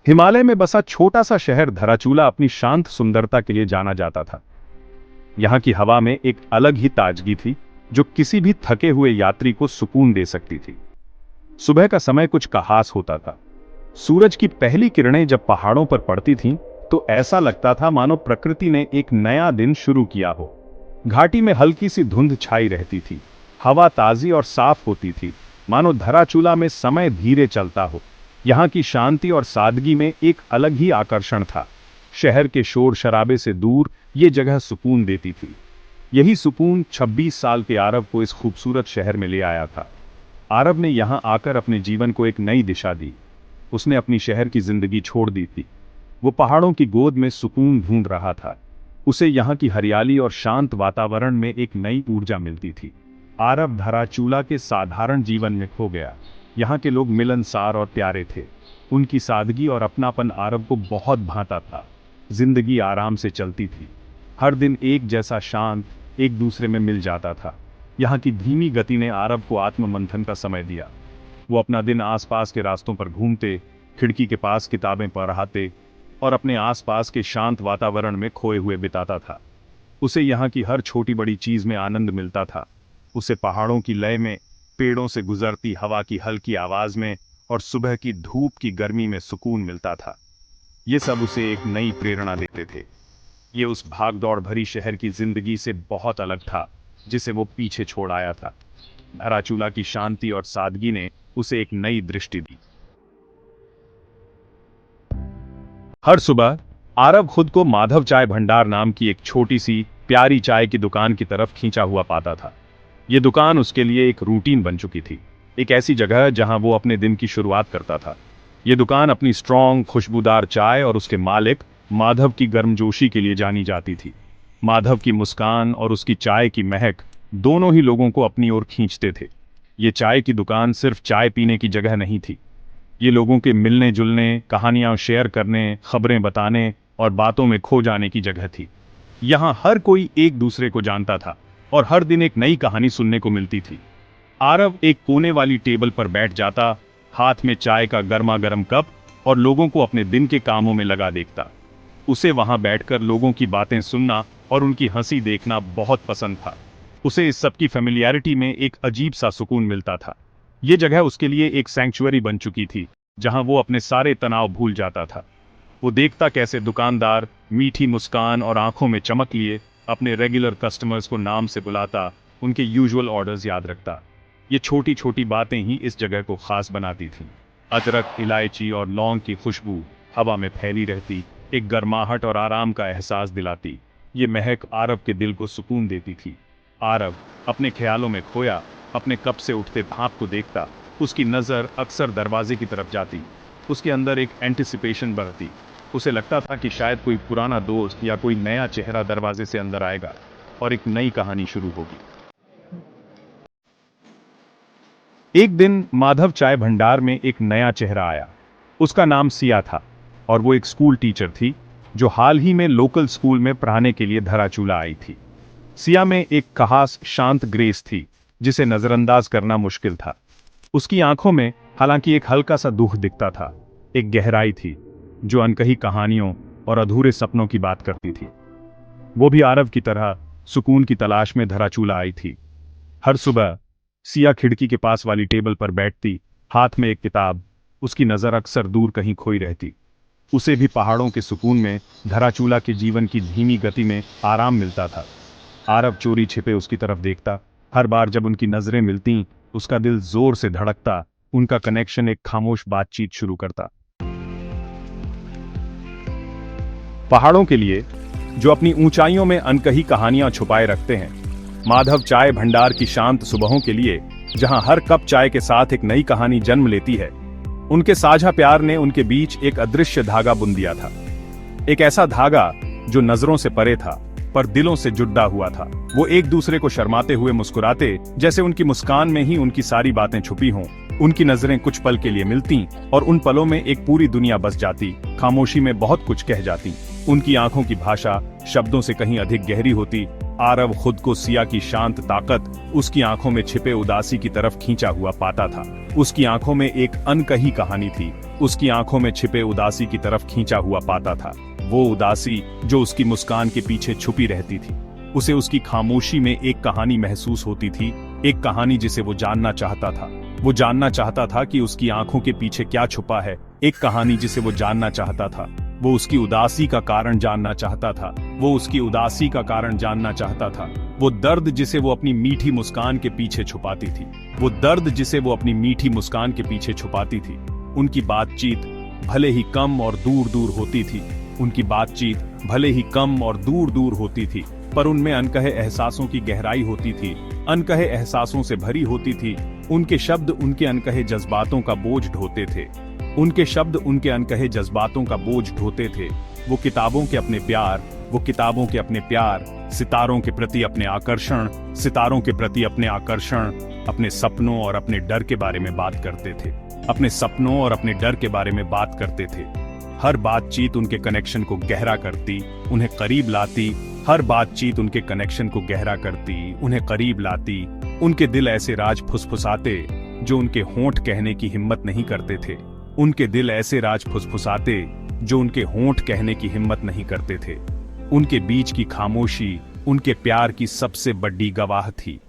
हिमालय में बसा छोटा सा शहर धाराचूला अपनी शांत सुंदरता के लिए जाना जाता था। यहाँ की हवा में एक अलग ही ताजगी थी जो किसी भी थके हुए यात्री को सुकून दे सकती थी। सुबह का समय कुछ खास होता था। सूरज की पहली किरणें जब पहाड़ों पर पड़ती थीं, तो ऐसा लगता था मानो प्रकृति ने एक नया दिन शुरू किया हो। घाटी में हल्की सी धुंध छाई रहती थी। हवा ताजी और साफ होती थी, मानो धाराचूला में समय धीरे चलता हो। यहाँ की शांति और सादगी में एक अलग ही आकर्षण था। शहर के शोर शराबे से दूर ये जगह सुकून देती थी। यही सुकून 26 साल के आरव को इस खूबसूरत शहर में ले आया था। आरव ने यहाँ आकर अपने जीवन को एक नई दिशा दी। उसने अपनी शहर की जिंदगी छोड़ दी थी। वो पहाड़ों की गोद में सुकून ढूंढ रहा था। उसे यहाँ की हरियाली और शांत वातावरण में एक नई ऊर्जा मिलती थी। आरव धाराचूला के साधारण जीवन में खो गया। यहाँ के लोग मिलनसार और प्यारे थे। उनकी सादगी और अपनापन आरव को बहुत भाता था। जिंदगी आराम से चलती थी। हर दिन एक जैसा शांत, एक दूसरे में मिल जाता था। यहाँ की धीमी गति ने आरव को आत्ममंथन का समय दिया। वो अपना दिन आसपास के रास्तों पर घूमते, खिड़की के पास किताबें पढ़ाते और अपने आसपास के शांत वातावरण में खोए हुए बिताता था। उसे यहाँ की हर छोटी बड़ी चीज में आनंद मिलता था। उसे पहाड़ों की लय में, पेड़ों से गुजरती हवा की हल्की आवाज में और सुबह की धूप की गर्मी में सुकून मिलता था। ये सब उसे एक नई प्रेरणा देते थे। ये उस भागदौड़ भरी शहर की जिंदगी से बहुत अलग था जिसे वो पीछे छोड़ आया था। धाराचूला की शांति और सादगी ने उसे एक नई दृष्टि दी। हर सुबह आरव खुद को माधव चाय भंडार नाम की एक छोटी सी प्यारी चाय की दुकान की तरफ खींचा हुआ पाता था। ये दुकान उसके लिए एक रूटीन बन चुकी थी, एक ऐसी जगह जहां वो अपने दिन की शुरुआत करता था। ये दुकान अपनी स्ट्रॉन्ग खुशबूदार चाय और उसके मालिक माधव की गर्मजोशी के लिए जानी जाती थी। माधव की मुस्कान और उसकी चाय की महक दोनों ही लोगों को अपनी ओर खींचते थे। ये चाय की दुकान सिर्फ चाय पीने की जगह नहीं थी। ये लोगों के मिलने जुलने, कहानियां शेयर करने, खबरें बताने और बातों में खो जाने की जगह थी। यहाँ हर कोई एक दूसरे को जानता था और हर दिन एक नई कहानी सुनने को मिलती थी। आरव एक कोने वाली टेबल पर बैठ जाता, हाथ में चाय का गर्मा गर्म कप, और लोगों को अपने दिन के कामों में लगा देखता। उसे वहां बैठकर लोगों की बातें सुनना और उनकी हंसी देखना बहुत पसंद था। उसे इस सबकी फेमिलियरिटी में एक अजीब सा सुकून मिलता था। ये जगह उसके लिए एक सैंक्चुअरी बन चुकी थी जहां वो अपने सारे तनाव भूल जाता था। वो देखता कैसे दुकानदार मीठी मुस्कान और आंखों में चमक लिए अपने रेगुलर कस्टमर्स को नाम से बुलाता, उनके यूजुअल ऑर्डर्स याद रखता। ये छोटी छोटी बातें ही इस जगह को खास बनाती थीं। अदरक, इलायची और लौंग की खुशबू हवा में फैली रहती, एक गर्माहट और आराम का एहसास दिलाती। ये महक आरव के दिल को सुकून देती थी। आरव अपने ख्यालों में खोया अपने कप से उठते भाप को देखता। उसकी नज़र अक्सर दरवाजे की तरफ जाती। उसके अंदर एक एंटिसिपेशन बढ़ती। उसे लगता था कि शायद कोई पुराना दोस्त या कोई नया चेहरा दरवाजे से अंदर आएगा और एक नई कहानी शुरू होगी। एक दिन माधव चाय भंडार में एक नया चेहरा आया। उसका नाम सिया था और वो एक स्कूल टीचर थी जो हाल ही में लोकल स्कूल में पढ़ाने के लिए धाराचूला आई थी। सिया में एक खास शांत ग्रेस थी जिसे नजरअंदाज करना मुश्किल था। उसकी आंखों में हालांकि एक हल्का सा दुख दिखता था, एक गहराई थी जो अनकही कहानियों और अधूरे सपनों की बात करती थी। वो भी आरव की तरह सुकून की तलाश में धाराचूला आई थी। हर सुबह सिया खिड़की के पास वाली टेबल पर बैठती, हाथ में एक किताब। उसकी नज़र अक्सर दूर कहीं खोई रहती। उसे भी पहाड़ों के सुकून में, धाराचूला के जीवन की धीमी गति में आराम मिलता था। आरव चोरी छिपे उसकी तरफ देखता। हर बार जब उनकी नजरें मिलती, उसका दिल जोर से धड़कता। उनका कनेक्शन एक खामोश बातचीत शुरू करता। पहाड़ों के लिए जो अपनी ऊंचाइयों में अनकही कहानियां छुपाए रखते हैं, माधव चाय भंडार की शांत सुबहों के लिए जहां हर कप चाय के साथ एक नई कहानी जन्म लेती है, उनके साझा प्यार ने उनके बीच एक अदृश्य धागा बुन दिया था। एक ऐसा धागा जो नजरों से परे था पर दिलों से जुड़ा हुआ था। वो एक दूसरे को शर्माते हुए मुस्कुराते, जैसे उनकी मुस्कान में ही उनकी सारी बातें छुपी हों। उनकी नजरें कुछ पल के लिए मिलती और उन पलों में एक पूरी दुनिया बस जाती, खामोशी में बहुत कुछ कह जाती। उनकी आंखों की भाषा शब्दों से कहीं अधिक गहरी होती आरव खुद को सिया की शांत ताकत, उसकी आंखों में छिपे उदासी की तरफ खींचा हुआ पाता था। उसकी आंखों में एक अनकही कहानी थी, उसकी आंखों में छिपे उदासी की तरफ खींचा हुआ पाता था। वो उदासी जो उसकी मुस्कान के पीछे छुपी रहती थी। उसे उसकी खामोशी में एक कहानी महसूस होती थी, एक कहानी जिसे वो जानना चाहता था। वो जानना चाहता था कि उसकी आंखों के पीछे क्या छुपा है, एक कहानी जिसे वो जानना चाहता था। वो उसकी उदासी का कारण जानना चाहता था, वो उसकी उदासी का कारण जानना चाहता था। वो दर्द जिसे वो अपनी मीठी मुस्कान के पीछे छुपाती थी, वो दर्द जिसे वो अपनी मीठी मुस्कान के पीछे छुपाती थी। उनकी बातचीत भले ही कम और दूर दूर होती थी, उनकी बातचीत भले ही कम और दूर दूर होती थी, पर उनमें अनकहे एहसासों की गहराई होती थी, अनकहे एहसासों से भरी होती थी। उनके शब्द उनके अनकहे जज्बातों का बोझ ढोते थे, उनके शब्द उनके अनकहे जज्बातों का बोझ ढोते थे। वो किताबों के अपने प्यार, वो किताबों के अपने प्यार, सितारों के प्रति अपने आकर्षण, सितारों के प्रति अपने आकर्षण, अपने सपनों और अपने डर के बारे में बात करते थे, अपने सपनों और अपने डर के बारे में बात करते थे। हर बातचीत उनके कनेक्शन को गहरा करती, उन्हें करीब लाती। हर बातचीत उनके कनेक्शन को गहरा करती, उन्हें करीब लाती। उनके दिल ऐसे राज फुसफुसाते जो उनके होंठ कहने की हिम्मत नहीं करते थे। उनके दिल ऐसे राज फुसफुसाते जो उनके होंठ कहने की हिम्मत नहीं करते थे। उनके बीच की खामोशी उनके प्यार की सबसे बड़ी गवाह थी।